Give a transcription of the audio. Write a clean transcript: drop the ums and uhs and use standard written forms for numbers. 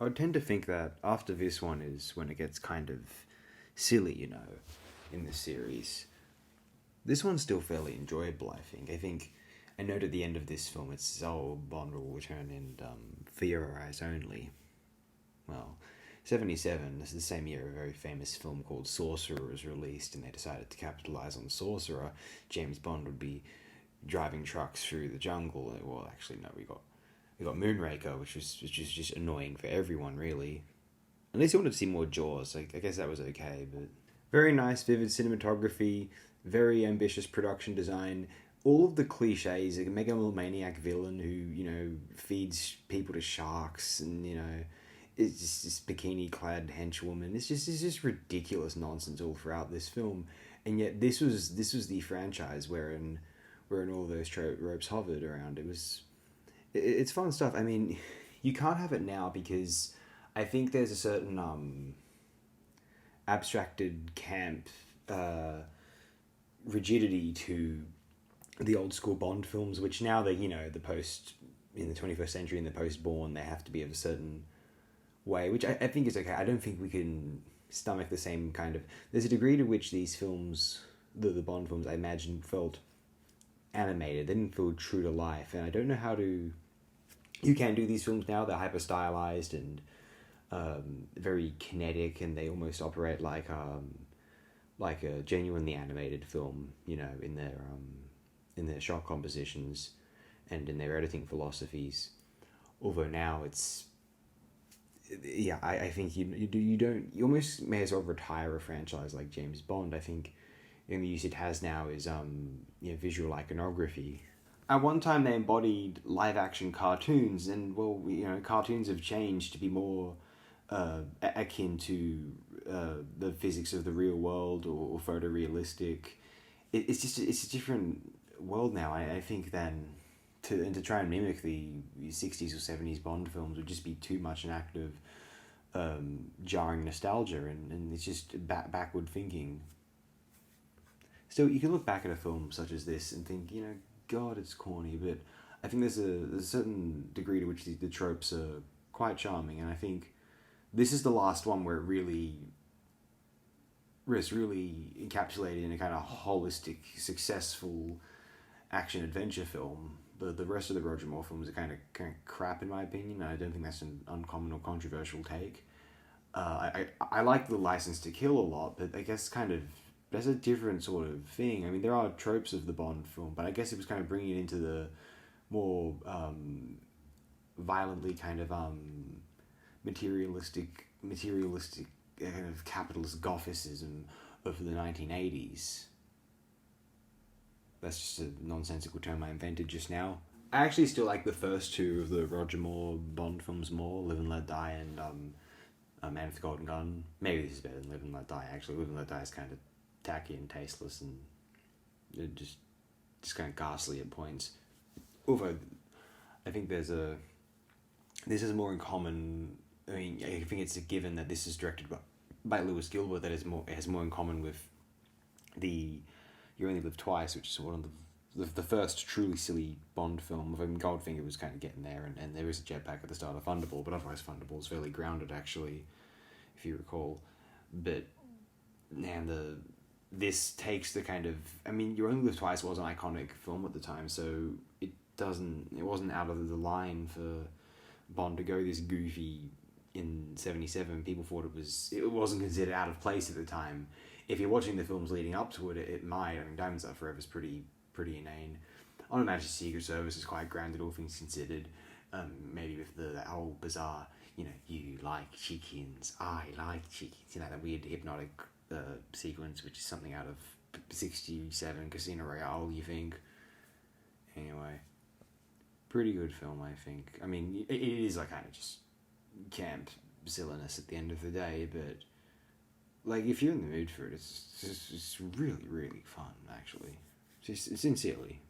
I would tend to think that after this one is when it gets kind of silly, in the series. This one's still fairly enjoyable, I think. I note at the end of this film it's, Bond will return and for your eyes only. Well, 77, this is the same year a very famous film called Sorcerer was released, and they decided to capitalize on Sorcerer. James Bond would be driving trucks through the jungle. Well, actually, no, we got Moonraker, which was just annoying for everyone, really. Unless you wanted to see more Jaws, I guess that was okay, but very nice, vivid cinematography, very ambitious production design. All of the cliches, like a megalomaniac villain who, feeds people to sharks and, it's just this bikini-clad henchwoman. It's just ridiculous nonsense all throughout this film. And yet this was the franchise wherein all those tropes hovered around. It's fun stuff. I mean, you can't have it now because I think there's a certain abstracted camp rigidity to the old school Bond films, which now they, the post, in the 21st century and the post-born, they have to be of a certain way, which I think is okay. I don't think we can stomach the same kind of... There's a degree to which these films, the Bond films, I imagine, felt animated. They didn't feel true to life, and I don't know how to... You can do these films now. They're hyper-stylized and very kinetic, and they almost operate like a genuinely animated film, in their shot compositions and in their editing philosophies. Although now it's... Yeah, I think you almost may as well retire a franchise like James Bond. I think the use it has now is visual iconography. At one time they embodied live action cartoons, and cartoons have changed to be more akin to the physics of the real world or photorealistic. It's a different world now. I think than to try and mimic the 60s or 70s Bond films would just be too much an act of jarring nostalgia, and it's just backward thinking. Still, you can look back at a film such as this and think, God, it's corny, but I think there's a certain degree to which the tropes are quite charming, and I think this is the last one where it's really encapsulated in a kind of holistic, successful action-adventure film. The rest of the Roger Moore films are kind of crap, in my opinion. I don't think that's an uncommon or controversial take. I like the License to Kill a lot, but I guess that's a different sort of thing. I mean, there are tropes of the Bond film, but I guess it was kind of bringing it into the more violently kind of materialistic kind of capitalist gothicism of the 1980s. That's just a nonsensical term I invented just now. I actually still like the first two of the Roger Moore Bond films more, Live and Let Die and Man with the Golden Gun. Maybe this is better than Live and Let Die, actually. Live and Let Die is kind of tacky and tasteless and just kind of ghastly at points. Although, I think this is more in common... I mean, I think it's a given that this is directed by Lewis Gilbert, that it has more in common with the You Only Live Twice, which is one of the first truly silly Bond film. I mean, Goldfinger was kind of getting there, and there is a jetpack at the start of Thunderball, but otherwise Thunderball is fairly grounded, actually, if you recall. But, man, this takes the kind of... I mean, You Only Live Twice was an iconic film at the time, so it wasn't out of the line for Bond to go this goofy in 77. People thought it wasn't considered out of place at the time. If you're watching the films leading up to it, it might. I mean, Diamonds Are Forever is pretty inane. On a Majesty's Secret Service is quite grounded, all things considered. Maybe with the whole bizarre, you like chickens, I like chickens. That weird hypnotic sequence, which is something out of 67 Casino Royale, you think. Anyway, pretty good film, I think. I mean, it is like kind of just camp silliness at the end of the day, but like if you're in the mood for it, it's really, really fun, actually. Just sincerely.